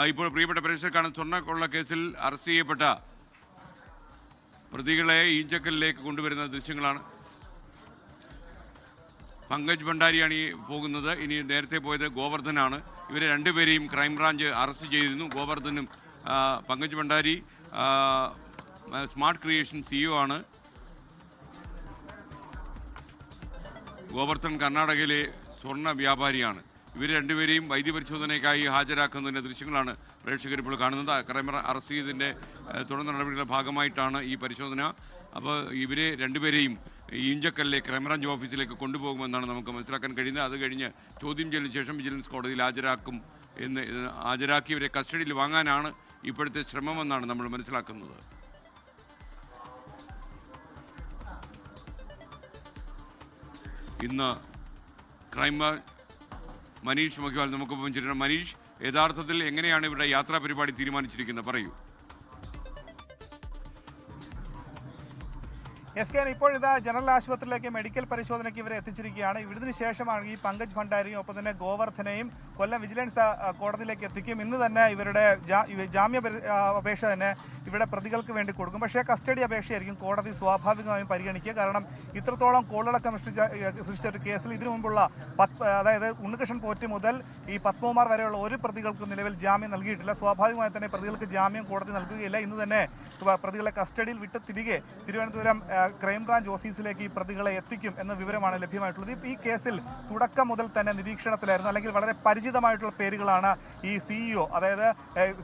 ഇപ്പോൾ പ്രിയപ്പെട്ട പ്രേക്ഷകർക്കാണ് സ്വർണ്ണക്കൊള്ള കേസിൽ അറസ്റ്റ് ചെയ്യപ്പെട്ട പ്രതികളെ ഈഞ്ചക്കലിലേക്ക് കൊണ്ടുവരുന്ന ദൃശ്യങ്ങളാണ്. പങ്കജ് ഭണ്ഡാരിയാണ് ഈ പോകുന്നത്. ഇനി നേരത്തെ പോയത് ഗോവർദ്ധനാണ്. ഇവരെ രണ്ടുപേരെയും ക്രൈംബ്രാഞ്ച് അറസ്റ്റ് ചെയ്തിരുന്നു. ഗോവർദ്ധനും Pankaj Bhandari smart creation CEO ആണ്. ഗോവർദ്ധൻ കർണാടകയിലെ സ്വർണ്ണ വ്യാപാരിയാണ്. ഇവർ രണ്ടുപേരെയും വൈദ്യപരിശോധനയ്ക്കായി ഹാജരാക്കുന്നതിൻ്റെ ദൃശ്യങ്ങളാണ് പ്രേക്ഷകർ ഇപ്പോൾ കാണുന്നത്. ക്രൈം അറസ്റ്റ് ചെയ്തതിൻ്റെ തുടർ നടപടികളുടെ ഭാഗമായിട്ടാണ് ഈ പരിശോധന. അപ്പോൾ ഇവരെ രണ്ടുപേരെയും ഈഞ്ചക്കലിലെ ക്രൈംബ്രാഞ്ച് ഓഫീസിലേക്ക് കൊണ്ടുപോകുമെന്നാണ് നമുക്ക് മനസ്സിലാക്കാൻ കഴിയുന്നത്. അത് കഴിഞ്ഞ് ചോദ്യം ചെയ്യലിന് ശേഷം വിജിലൻസ് കോടതിയിൽ ഹാജരാക്കി ഇവരെ കസ്റ്റഡിയിൽ വാങ്ങാനാണ് ഇപ്പോഴത്തെ ശ്രമമെന്നാണ് നമ്മൾ മനസ്സിലാക്കുന്നത്. ഇന്ന് ക്രൈംബ്രാഞ്ച് മനീഷ് മഹിവാൽ നമുക്കൊപ്പം ചേരണം. മനീഷ്, യഥാർത്ഥത്തിൽ എങ്ങനെയാണ് ഇവരുടെ യാത്രാ പരിപാടി തീരുമാനിച്ചിരിക്കുന്നത്? പറയൂ. SK ഇപ്പോൾ ഇതാ ജനറൽ ആശുപത്രിയിലേക്ക് മെഡിക്കൽ പരിശോധനയ്ക്ക് ഇവരെ എത്തിച്ചിരിക്കുകയാണ്. ഇതിനു ശേഷമാണ് ഈ പങ്കജ് ഭണ്ഡാരിയും ഒപ്പം തന്നെ ഗോവർദ്ധനെയും കൊല്ലം വിജിലൻസ് കോടതിയിലേക്ക് എത്തിക്കും. ഇന്ന് തന്നെ ഇവരുടെ ജാമ്യ അപേക്ഷ തന്നെ ഇവിടെ പ്രതികൾക്ക് വേണ്ടി കൊടുക്കും. പക്ഷേ കസ്റ്റഡി അപേക്ഷയായിരിക്കും കോടതി സ്വാഭാവികമായും പരിഗണിക്കുക. കാരണം ഇത്രത്തോളം കോളടക്കം സൃഷ്ടിച്ച ഒരു കേസിൽ ഇതിനു മുമ്പുള്ള അതായത് ഉണ്ണികൃഷ്ണൻ പോറ്റി മുതൽ ഈ പത്മകുമാർ വരെയുള്ള ഒരു പ്രതികൾക്കും നിലവിൽ ജാമ്യം നൽകിയിട്ടില്ല. സ്വാഭാവികമായി തന്നെ പ്രതികൾക്ക് ജാമ്യം കോടതി നൽകുകയില്ല. ഇന്ന് തന്നെ പ്രതികളെ കസ്റ്റഡിയിൽ വിട്ട് തിരികെ തിരുവനന്തപുരം ക്രൈംബ്രാഞ്ച് ഓഫീസിലേക്ക് ഈ പ്രതികളെ എത്തിക്കും എന്ന വിവരമാണ് ലഭ്യമായിട്ടുള്ളത്. ഈ കേസിൽ തുടക്കം മുതൽ തന്നെ നിരീക്ഷണത്തിലായിരുന്നു, അല്ലെങ്കിൽ വളരെ പരിചിതമായിട്ടുള്ള പേരുകളാണ് ഈ CEO, അതായത്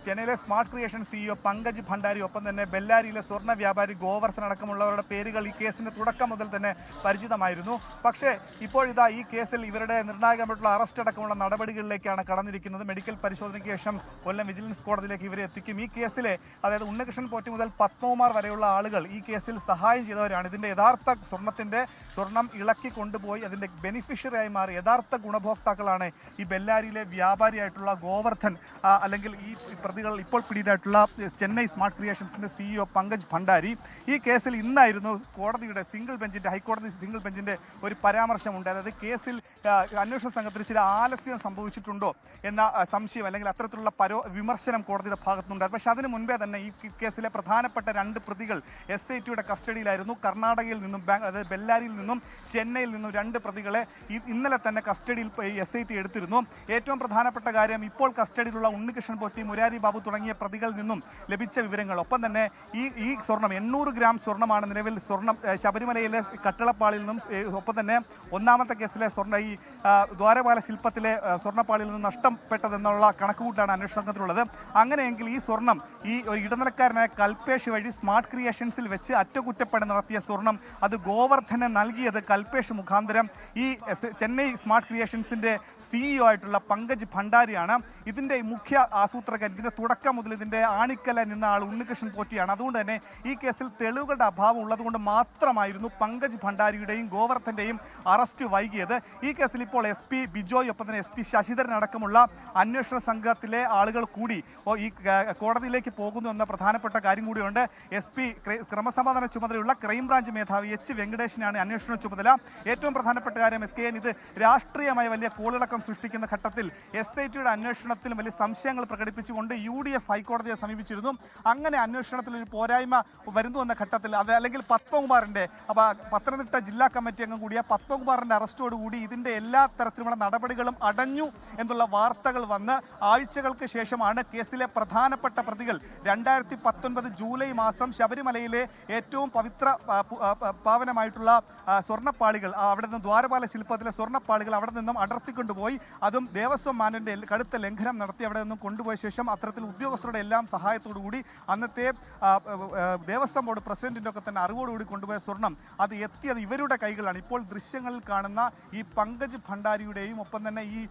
ചെന്നൈയിലെ smart creation CEO Pankaj Bhandari, ഒപ്പം തന്നെ ബെല്ലാരിയിലെ സ്വർണ്ണ വ്യാപാരി ഗോവർദ്ധൻ അടക്കമുള്ളവരുടെ പേരുകൾ ഈ കേസിന്റെ തുടക്കം മുതൽ തന്നെ പരിചിതമായിരുന്നു. പക്ഷേ ഇപ്പോൾ ഇതാ ഈ കേസിൽ ഇവരുടെ നിർണായകമായിട്ടുള്ള അറസ്റ്റ് അടക്കമുള്ള നടപടികളിലേക്കാണ് കടന്നിരിക്കുന്നത്. മെഡിക്കൽ പരിശോധനയ്ക്ക് ശേഷം കൊല്ലം വിജിലൻസ് കോടതിയിലേക്ക് ഇവരെ എത്തിക്കും. ഈ കേസിലെ അതായത് ഉണ്ണികൃഷ്ണൻ പോറ്റി മുതൽ പത്മകുമാർ വരെയുള്ള ആളുകൾ ഈ കേസിൽ സഹായം ചെയ്തവരാണ്. ഇതിന്റെ യഥാർത്ഥ സ്വർണം ഇളക്കി കൊണ്ടുപോയി അതിന്റെ ബെനിഫിഷ്യറിയായി മാറി യഥാർത്ഥ ഗുണഭോക്താക്കളാണ് ഈ ബെല്ലാരിയിലെ വ്യാപാരിയായിട്ടുള്ള ഗോവർദ്ധൻ, അല്ലെങ്കിൽ ഈ പ്രതികൾ ഇപ്പോൾ പിടിയിലായിട്ടുള്ള ചെന്നൈ സ്മാർട്ട് ക്രിയേഷൻസിന്റെ CEO പങ്കജ് ഭണ്ഡാരി. ഈ കേസിൽ ഇന്നായിരുന്നു കോടതിയുടെ ഹൈക്കോടതി സിംഗിൾ ബെഞ്ചിന്റെ ഒരു പരാമർശമുണ്ട്. അതായത് കേസിൽ അന്വേഷണ സംഘത്തിന് ചില ആലസ്യം സംഭവിച്ചിട്ടുണ്ടോ എന്ന സംശയം, അല്ലെങ്കിൽ അത്തരത്തിലുള്ള വിമർശനം കോടതിയുടെ ഭാഗത്തുനിന്നുണ്ട്. പക്ഷെ അതിനു മുൻപേ തന്നെ ഈ കേസിലെ പ്രധാനപ്പെട്ട 2 പ്രതികൾ SITയുടെ കസ്റ്റഡിയിലായിരുന്നു. കർണാടകയിൽ നിന്നും അതായത് ബെല്ലാരിയിൽ നിന്നും ചെന്നൈയിൽ നിന്നും 2 പ്രതികളെ ഇന്നലെ തന്നെ കസ്റ്റഡിയിൽ SIT എടുത്തിരുന്നു. ഏറ്റവും പ്രധാനപ്പെട്ട കാര്യം, ഇപ്പോൾ കസ്റ്റഡിയിലുള്ള ഉണ്ണികൃഷ്ണൻ പോറ്റി, മുരാരി ബാബു തുടങ്ങിയ പ്രതികളിൽ നിന്നും ലഭിച്ച വിവരങ്ങൾ. ഒപ്പം തന്നെ ഈ സ്വർണം 800 ഗ്രാം സ്വർണ്ണമാണ് നിലവിൽ ശബരിമലയിലെ കട്ടിളപ്പാളിൽ നിന്നും, ഒപ്പം തന്നെ ഒന്നാമത്തെ കേസിലെ ഈ ദ്വാരപാല ശില്പത്തിലെ സ്വർണ്ണപ്പാളിൽ നിന്നും നഷ്ടപ്പെട്ടതെന്നുള്ള കണക്കുകൂട്ടാണ് അന്വേഷണ സംഘത്തിലുള്ളത്. അങ്ങനെയെങ്കിൽ ഈ സ്വർണം ഈ ഇടനിലക്കാരനായ കൽപേഷ് വഴി സ്മാർട്ട് ക്രിയേഷൻസിൽ വെച്ച് അറ്റകുറ്റപ്പണി നടത്തിയ സ്വർണം അത് ഗോവർദ്ധന് നൽകിയത് കൽപേഷ് മുഖാന്തരം ഈ ചെന്നൈ സ്മാർട്ട് ക്രിയേഷൻസിന്റെ CEO ആയിട്ടുള്ള പങ്കജ് ഭണ്ഡാരിയാണ്. ഇതിന്റെ മുഖ്യ ആസൂത്രകൻ, ഇതിന്റെ തുടക്കം മുതൽ ഇതിന്റെ ആണിക്കല നിന്ന ആൾ ഉണ്ണികൃഷ്ണൻ പോറ്റിയാണ്. അതുകൊണ്ട് തന്നെ ഈ കേസിൽ തെളിവുകളുടെ അഭാവം ഉള്ളതുകൊണ്ട് മാത്രമായിരുന്നു പങ്കജ് ഭണ്ഡാരിയുടെയും ഗോവർദ്ധന്റെയും അറസ്റ്റ് വൈകിയത്. ഈ കേസിൽ ഇപ്പോൾ SP ബിജോയ്, ഒപ്പം തന്നെ SP ശശിധരൻ അടക്കമുള്ള അന്വേഷണ സംഘത്തിലെ ആളുകൾ കൂടി ഈ കോടതിയിലേക്ക് പോകുന്നു എന്ന പ്രധാനപ്പെട്ട കാര്യം കൂടിയുണ്ട്. SP ക്രമസമാധാന ചുമതലയുള്ള ക്രൈംബ്രാഞ്ച് മേധാവി H വെങ്കടേഷിനാണ് അന്വേഷണ ചുമതല. ഏറ്റവും പ്രധാനപ്പെട്ട കാര്യം SKN ഇത് രാഷ്ട്രീയമായ വലിയ കോളിളക്കം സൃഷ്ടിക്കുന്ന ഘട്ടത്തിൽ SITയുടെ അന്വേഷണത്തിലും വലിയ സംശയങ്ങൾ പ്രകടിപ്പിച്ചുകൊണ്ട് UDF ഹൈക്കോടതിയെ സമീപിച്ചിരുന്നു. അങ്ങനെ അന്വേഷണത്തിൽ ഒരു പോരായ്മ വരുന്നു എന്ന ഘട്ടത്തിൽ അല്ലെങ്കിൽ പത്മകുമാറിന്റെ പത്തനംതിട്ട ജില്ലാ കമ്മിറ്റി അംഗം കൂടിയ പത്മകുമാറിന്റെ അറസ്റ്റോടുകൂടി ഇതിന്റെ എല്ലാ തരത്തിലുള്ള നടപടികളും അടഞ്ഞു എന്നുള്ള വാർത്തകൾ വന്ന് ആഴ്ചകൾക്ക് ശേഷമാണ് കേസിലെ പ്രധാനപ്പെട്ട പ്രതികൾ 2019 ജൂലൈ മാസം ശബരിമലയിലെ ഏറ്റവും പാവനമായിട്ടുള്ള സ്വർണ്ണപ്പാളികൾ, അവിടെ നിന്ന് ദ്വാരപാല ശില്പത്തിലെ സ്വർണ്ണപ്പാളികൾ അവിടെ നിന്നും അടർത്തിക്കൊണ്ടുപോയി, അതും ദേവസ്വം മാനിന്റെ കടുത്ത ലംഘനം നടത്തി അവിടെ നിന്നും കൊണ്ടുപോയ ശേഷം അത്തരത്തിൽ ഉദ്യോഗസ്ഥരുടെ എല്ലാം സഹായത്തോടുകൂടി അന്നത്തെ ദേവസ്വം ബോർഡ് പ്രസിഡന്റിന്റെ ഒക്കെ തന്നെ അറിവോടുകൂടി കൊണ്ടുപോയ സ്വർണം അത് എത്തിയത് ഇവരുടെ കൈകളാണ്. ഇപ്പോൾ ദൃശ്യങ്ങളിൽ കാണുന്ന ഈ പങ്കജ് ഭണ്ഡാരിയുടെയും ഒപ്പം തന്നെ ഈ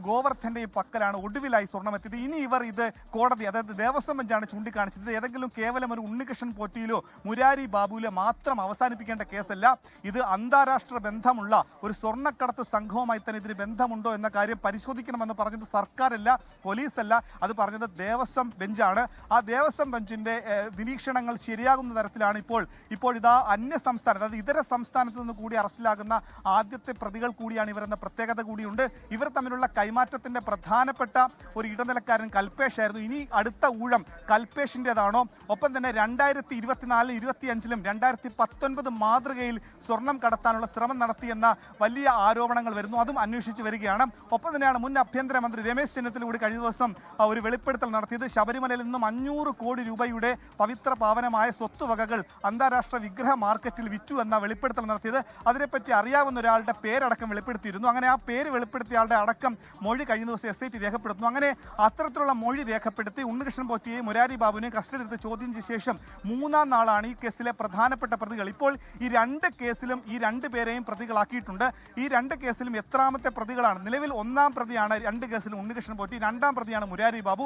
ഗോവർദ്ധന്റെയും പക്കലാണ് ഒടുവിലായി സ്വർണം എത്തിയത്. ഇനി ഇവർ ഇത് കോടതി, അതായത് ദേവസ്വം ബെഞ്ചാണ് ചൂണ്ടിക്കാണിച്ചത്. ഏതെങ്കിലും കേവലം ഒരു ഉണ്ണികൃഷ്ണൻ പോറ്റിയിലോ മുരാരി ബാബുവിലോ മാത്രം അവസാനിപ്പിക്കേണ്ട കേസല്ല. ഇത് അന്താരാഷ്ട്ര ബന്ധമുള്ള ഒരു സ്വർണ്ണക്കടത്ത് സംഘവുമായി തന്നെ ഇതിന് ബന്ധമുണ്ടോ എന്ന കാര്യം പരിശോധിക്കണമെന്ന് പറഞ്ഞത് സർക്കാരല്ല, പോലീസല്ല, അത് പറഞ്ഞത് ദേവസ്വം ബെഞ്ചാണ്. ആ ദേവസ്വം ബെഞ്ചിന്റെ നിരീക്ഷണങ്ങൾ ശരിയാകുന്ന തരത്തിലാണ് ഇപ്പോൾ ഇതാ അന്യ സംസ്ഥാനം, അതായത് ഇതര സംസ്ഥാനത്ത് നിന്ന് കൂടി അറസ്റ്റിലാകുന്ന ആദ്യത്തെ പ്രതികൾ കൂടിയാണ് ഇവരെന്ന പ്രത്യേകത കൂടിയുണ്ട്. ഇവർ തമ്മിലുള്ള കൈമാറ്റത്തിന്റെ പ്രധാനപ്പെട്ട ഒരു ഇടനിലക്കാരൻ കൽപേഷ് ആയിരുന്നു. ഇനി അടുത്ത ഊഴം കൽപേഷിൻ്റെതാണോ? ഒപ്പം തന്നെ 2024, 2025 2019 മാതൃകയിൽ സ്വർണം കടത്താനുള്ള ശ്രമം നടത്തിയെന്ന വലിയ ആരോപണങ്ങൾ വരുന്നു. അതും അന്വേഷിച്ച് വരികയാണ്. ഒപ്പം തന്നെയാണ് മുൻ ആഭ്യന്തരമന്ത്രി രമേശ് ചെന്നിത്തല കൂടി കഴിഞ്ഞ ദിവസം ഒരു വെളിപ്പെടുത്തൽ നടത്തിയത്. ശബരിമലയിൽ നിന്നും 500 കോടി രൂപയുടെ പവിത്ര പാവനമായ സ്വത്തുവകകൾ അന്താരാഷ്ട്ര വിഗ്രഹ മാർക്കറ്റിൽ വിറ്റു എന്ന വെളിപ്പെടുത്തൽ നടത്തിയത്. അതിനെപ്പറ്റി അറിയാവുന്ന ഒരാളുടെ പേരടക്കം വെളിപ്പെടുത്തിയിരുന്നു. അങ്ങനെ ആ പേര് വെളിപ്പെടുത്തിയ ആളുടെ അടക്കം മൊഴി കഴിഞ്ഞ ദിവസം SIT രേഖപ്പെടുത്തുന്നു. അങ്ങനെ അത്തരത്തിലുള്ള മൊഴി രേഖപ്പെടുത്തി ഉണ്ണികൃഷ്ണൻ പോറ്റിയെയും മുരാരി ബാബുവിനെയും കസ്റ്റഡി എടുത്ത് ചോദ്യം ചെയ്ത ശേഷം 3-ാം നാളാണ് ഈ കേസിലെ പ്രധാനപ്പെട്ട പ്രതികൾ. ഇപ്പോൾ ഈ 2 കേസിലും ഈ 2 പേരെയും പ്രതികളാക്കിയിട്ടുണ്ട്. ഈ 2 കേസിലും എത്രാമത്തെ പ്രതികളാണ്? നിലവിൽ 1-ാം പ്രതിയാണ് 2 കേസിലും ഉണ്ണികൃഷ്ണൻ പോറ്റി, 2-ാം പ്രതിയാണ് മുരാരി ബാബു,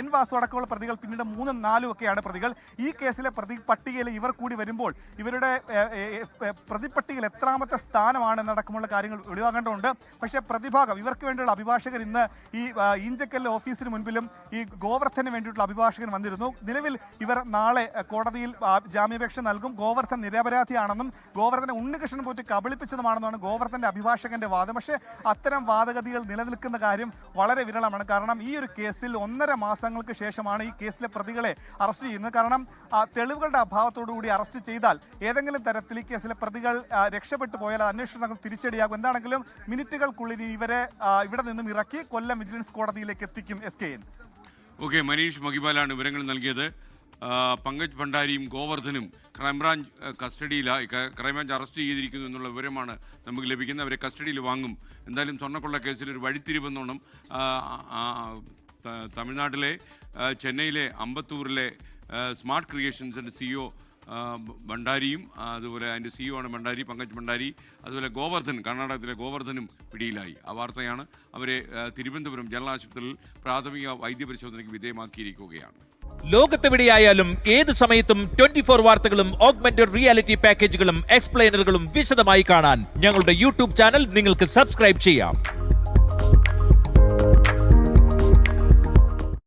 N വാസു അടക്കമുള്ള പ്രതികൾ പിന്നീട് 3-ഉം 4-ഉം ഒക്കെയാണ് പ്രതികൾ. ഈ കേസിലെ പ്രതി പട്ടികയിൽ ഇവർ കൂടി വരുമ്പോൾ ഇവരുടെ പ്രതിപട്ടികയിൽ എത്രാമത്തെ സ്ഥാനമാണ് എന്നടക്കമുള്ള കാര്യങ്ങൾ ഒഴിവാക്കേണ്ടതുണ്ട്. പക്ഷേ പ്രതിഭാഗം ഇവർക്ക് വേണ്ടിയുള്ള അഭിഭാഷകർ ഇന്ന് ഈ ഈഞ്ചക്കല്ല് ഓഫീസിന് മുൻപിലും ഈ ഗോവർദ്ധന് വേണ്ടിയിട്ടുള്ള അഭിഭാഷകൻ വന്നിരുന്നു. നിലവിൽ ഇവർ നാളെ കോടതിയിൽ ജാമ്യാപേക്ഷ നൽകും. ഗോവർദ്ധൻ നിരപരാധിയാണെന്നും ഗോവർദ്ധനെ ഉണ്ണികൃഷ്ണൻ പോറ്റി കബളിപ്പിച്ചതുമാണെന്നാണ് ഗോവർദ്ധന്റെ അഭിഭാഷകന്റെ വാദം. പക്ഷേ അത്തരം വാദഗതികൾ നിലനിൽക്കുന്ന കാര്യം വളരെ വിരളമാണ്. കാരണം ഈ ഒരു കേസിൽ 1.5 മാസങ്ങൾക്ക് ശേഷമാണ് ഈ കേസിലെ പ്രതികളെ അറസ്റ്റ് ചെയ്യുന്നത്. കാരണം തെളിവുകളുടെ അഭാവത്തോടുകൂടി അറസ്റ്റ് ചെയ്താൽ ഏതെങ്കിലും തരത്തിൽ ഈ കേസിലെ പ്രതികൾ രക്ഷപ്പെട്ടു പോയാൽ അന്വേഷണം തിരിച്ചടിയാകും. എന്താണെങ്കിലും മിനിറ്റുകൾക്കുള്ളിൽ ഇവരെ ഇവിടെ നിന്നും ഇറക്കി കൊല്ലം വിജിലൻസ് കോടതിയിലേക്ക് എത്തിക്കും. SKN. ഓക്കെ, മനീഷ് മഹിബാലാണ് വിവരങ്ങൾ നൽകിയത്. പങ്കജ് ഭണ്ഡാരിയും ഗോവർദ്ധനും ക്രൈംബ്രാഞ്ച് കസ്റ്റഡിയിലായി, ക്രൈംബ്രാഞ്ച് അറസ്റ്റ് ചെയ്തിരിക്കുന്നു എന്നുള്ള വിവരമാണ് നമുക്ക് ലഭിക്കുന്നത്. അവരെ കസ്റ്റഡിയിൽ വാങ്ങും. എന്തായാലും സ്വർണ്ണക്കൊള്ള കേസിൽ ഒരു വഴിത്തിരിവെന്നോണം തമിഴ്നാട്ടിലെ ചെന്നൈയിലെ അമ്പത്തൂരിലെ സ്മാർട്ട് ക്രിയേഷൻസിൻ്റെ CEO ഭണ്ഡാരിയും അതുപോലെ അതിൻ്റെ CEO ആണ് ഭണ്ഡാരി, പങ്കജ് ഭണ്ഡാരി. അതുപോലെ ഗോവർദ്ധൻ, കർണാടകത്തിലെ ഗോവർദ്ധനും പിടിയിലായി. ആ വാർത്തയാണ്. അവരെ തിരുവനന്തപുരം ജനറൽ ആശുപത്രിയിൽ പ്രാഥമിക വൈദ്യപരിശോധനയ്ക്ക് വിധേയമാക്കിയിരിക്കുകയാണ്. ലോകത്തെവിടെയായാലും ഏത് സമയത്തും 24 വാർത്തകളും ഓഗ്മെന്റഡ് റിയാലിറ്റി പാക്കേജുകളും എക്സ്പ്ലെയിനറുകളും വിശദമായി കാണാൻ ഞങ്ങളുടെ YouTube ചാനൽ നിങ്ങൾക്ക് സബ്സ്ക്രൈബ് ചെയ്യാം.